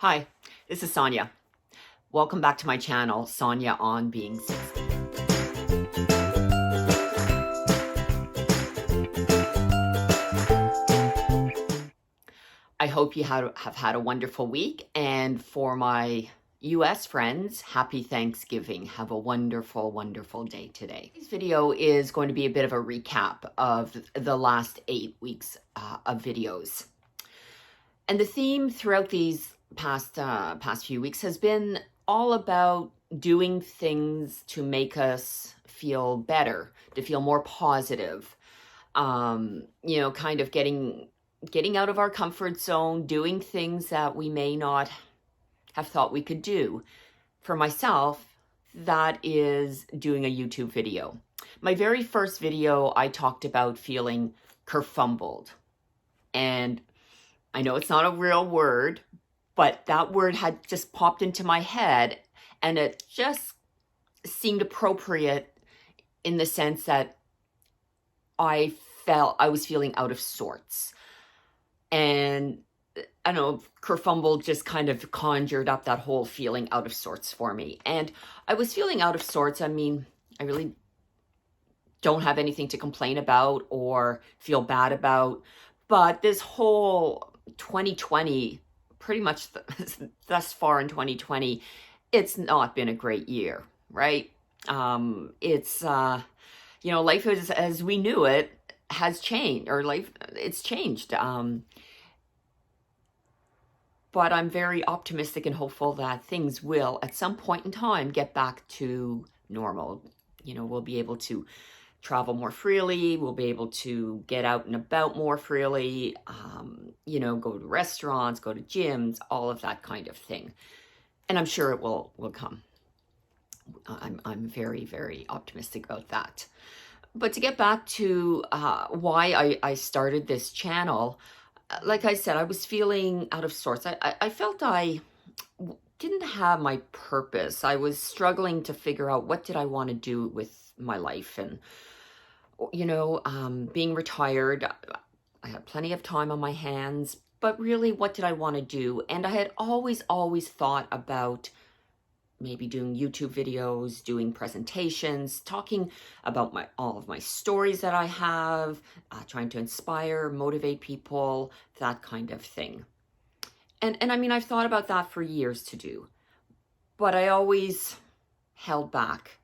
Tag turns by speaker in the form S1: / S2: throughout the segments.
S1: Hi, this is Sonia. Welcome back to my channel, Sonia on Being 60. I hope you have had a wonderful week, and for my US friends, happy Thanksgiving. Have a wonderful, wonderful day today. This video is going to be a bit of a recap of the last 8 weeks of videos. And the theme throughout these past few weeks has been all about doing things to make us feel better, to feel more positive. Kind of getting out of our comfort zone, doing things that we may not have thought we could do. For myself, that is doing a YouTube video. My very first video, I talked about feeling kerfumbled. And I know it's not a real word, but that word had just popped into my head, and it just seemed appropriate in the sense that I felt I was feeling out of sorts. And I don't know, kerfumble just kind of conjured up that whole feeling out of sorts for me. And I was feeling out of sorts. I mean, I really don't have anything to complain about or feel bad about. But this whole 2020, pretty much thus far in 2020, it's not been a great year, right? Life as we knew it has changed, or it's changed. But I'm very optimistic and hopeful that things will, at some point in time, get back to normal. We'll be able to travel more freely. We'll be able to get out and about more freely, go to restaurants, go to gyms, all of that kind of thing. And I'm sure it will come. I'm very, very optimistic about that. But to get back to why I started this channel, like I said, I was feeling out of sorts. I felt I didn't have my purpose. I was struggling to figure out what did I want to do with my life. And, being retired, I had plenty of time on my hands, but really, what did I want to do? And I had always thought about maybe doing YouTube videos, doing presentations, talking about all of my stories that I have, trying to inspire, motivate people, that kind of thing. And I mean, I've thought about that for years to do, but I always held back.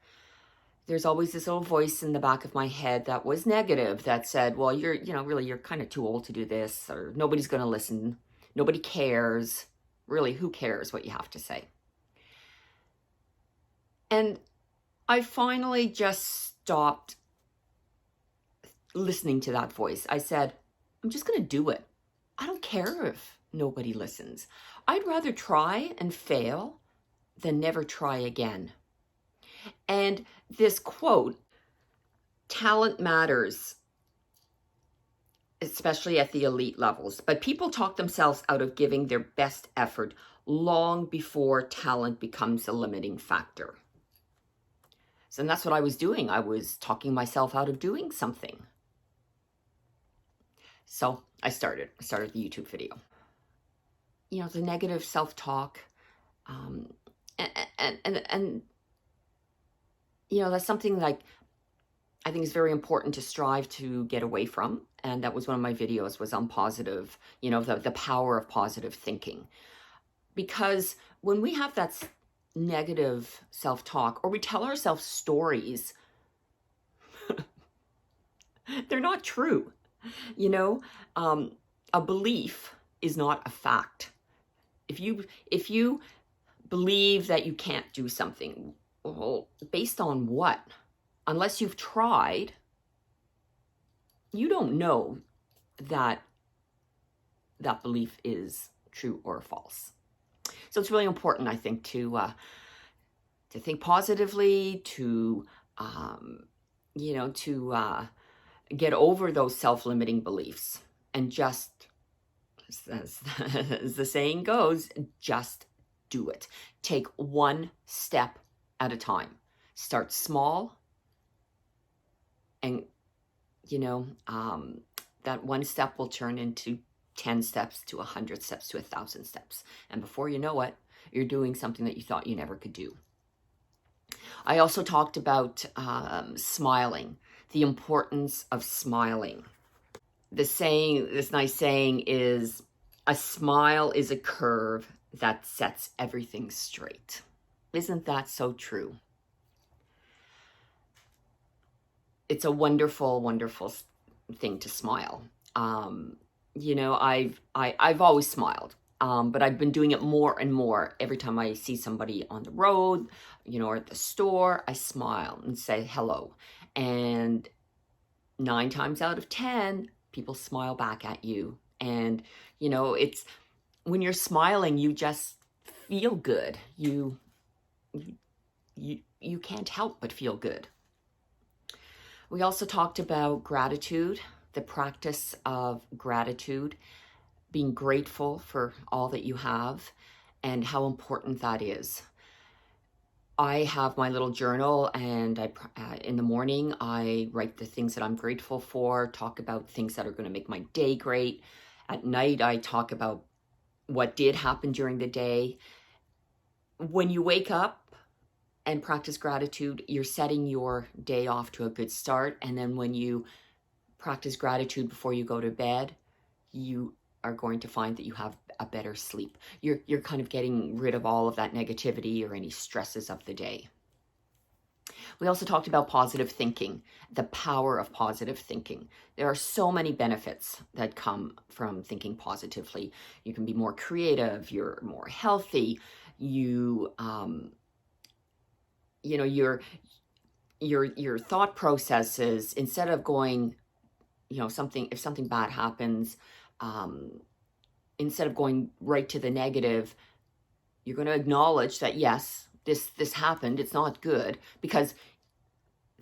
S1: There's always this little voice in the back of my head that was negative, that said, well, you're kind of too old to do this, or nobody's going to listen. Nobody cares. Really, who cares what you have to say? And I finally just stopped listening to that voice. I said, I'm just going to do it. I don't care if nobody listens. I'd rather try and fail than never try again. And this quote, talent matters, especially at the elite levels, but people talk themselves out of giving their best effort long before talent becomes a limiting factor. And that's what I was doing. I was talking myself out of doing something. So I started the YouTube video. The negative self-talk, and that's something like I think is very important to strive to get away from. And that was one of my videos, was on positive, the power of positive thinking. Because when we have that negative self-talk, or we tell ourselves stories, they're not true. A belief is not a fact. If you believe that you can't do something, well, based on what? Unless you've tried, you don't know that that belief is true or false. So it's really important, I think, to think positively, to get over those self-limiting beliefs, and just, as the saying goes, just do it. Take one step at a time. Start small, and that one step will turn into 10 steps to 100 steps to 1,000 steps. And before you know it, you're doing something that you thought you never could do. I also talked about smiling, the importance of smiling. This nice saying is, a smile is a curve that sets everything straight. Isn't that so true? It's a wonderful, wonderful thing to smile. You know, I've always smiled, but I've been doing it more and more. Every time I see somebody on the road, you know, or at the store, I smile and say hello. And 9 times out of 10, people smile back at you. And, you know, it's when you're smiling, you just feel good. You can't help but feel good. We also talked about gratitude, the practice of gratitude, being grateful for all that you have and how important that is. I have my little journal, and in the morning, I write the things that I'm grateful for, talk about things that are going to make my day great. At night, I talk about what did happen during the day. When you wake up and practice gratitude, you're setting your day off to a good start. And then when you practice gratitude before you go to bed, you are going to find that you have a better sleep. You're kind of getting rid of all of that negativity or any stresses of the day. We also talked about positive thinking, the power of positive thinking. There are so many benefits that come from thinking positively. You can be more creative, you're more healthy, you know, your thought processes, instead of going, you know, if something bad happens, instead of going right to the negative, you're going to acknowledge that, yes, this happened. It's not good, because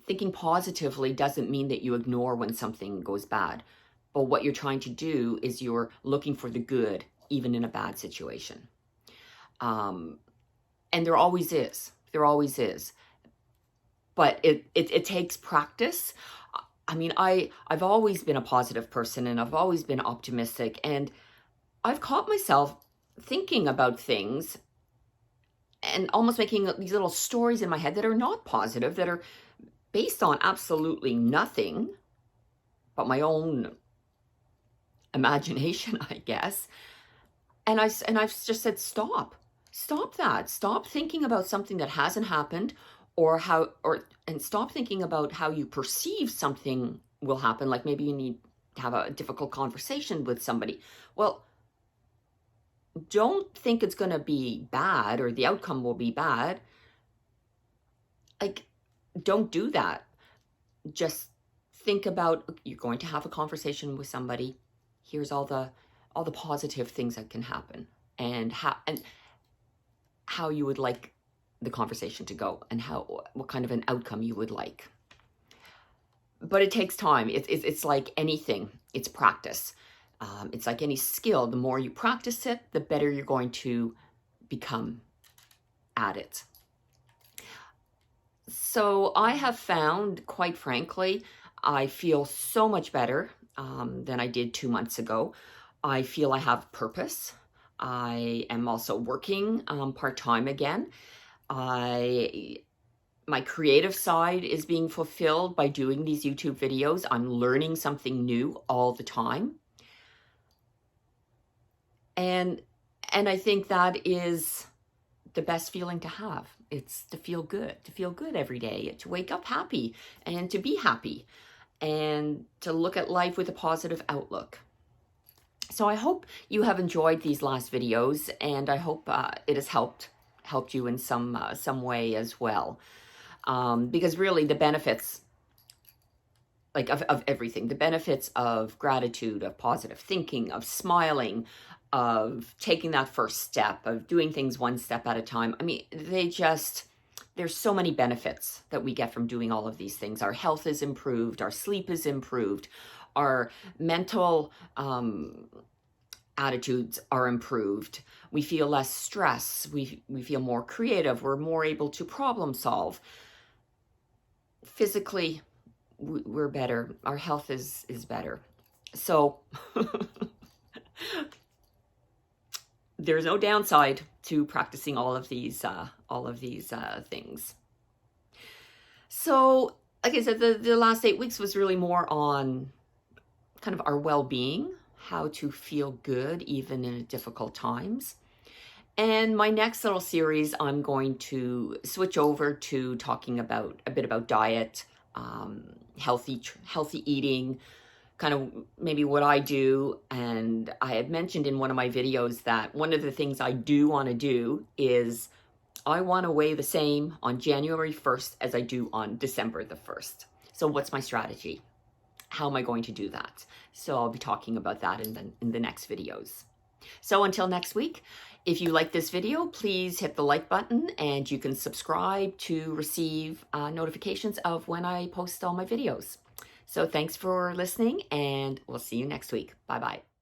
S1: thinking positively doesn't mean that you ignore when something goes bad. But what you're trying to do is you're looking for the good, even in a bad situation. And there always is. There always is. But it takes practice. I mean, I've always been a positive person, and I've always been optimistic, and I've caught myself thinking about things and almost making these little stories in my head that are not positive, that are based on absolutely nothing but my own imagination, I guess. And I've just said, stop that. Stop thinking about something that hasn't happened, and stop thinking about how you perceive something will happen. Like maybe you need to have a difficult conversation with somebody. Well, don't think it's going to be bad or the outcome will be bad. Like, don't do that. Just think about, you're going to have a conversation with somebody. Here's all the positive things that can happen, and how you would like the conversation to go, and what kind of an outcome you would like. But it takes time. It's like anything. It's practice. It's like any skill. The more you practice it, the better you're going to become at it. So I have found, quite frankly, I feel so much better than I did 2 months ago. I feel I have purpose. I am also working part-time again. My creative side is being fulfilled by doing these YouTube videos. I'm learning something new all the time. And I think that is the best feeling to have. It's to feel good every day, to wake up happy and to be happy, and to look at life with a positive outlook. So I hope you have enjoyed these last videos, and I hope it has helped you in some way as well. Because really the benefits, like of everything, the benefits of gratitude, of positive thinking, of smiling, of taking that first step, of doing things one step at a time. I mean, there's so many benefits that we get from doing all of these things. Our health is improved, our sleep is improved, our mental attitudes are improved. We feel less stress. We feel more creative. We're more able to problem solve. Physically, we're better. Our health is better. So There's no downside to practicing all of these things. So, like I said, the last 8 weeks was really more on kind of our well-being, how to feel good even in difficult times. And my next little series, I'm going to switch over to talking about a bit about diet, healthy eating, kind of maybe what I do. And I had mentioned in one of my videos that one of the things I do want to do is I want to weigh the same on January 1st as I do on December the 1st. So what's my strategy? How am I going to do that? So I'll be talking about that in the next videos. So until next week, if you like this video, please hit the like button, and you can subscribe to receive notifications of when I post all my videos. So thanks for listening, and we'll see you next week. Bye-bye.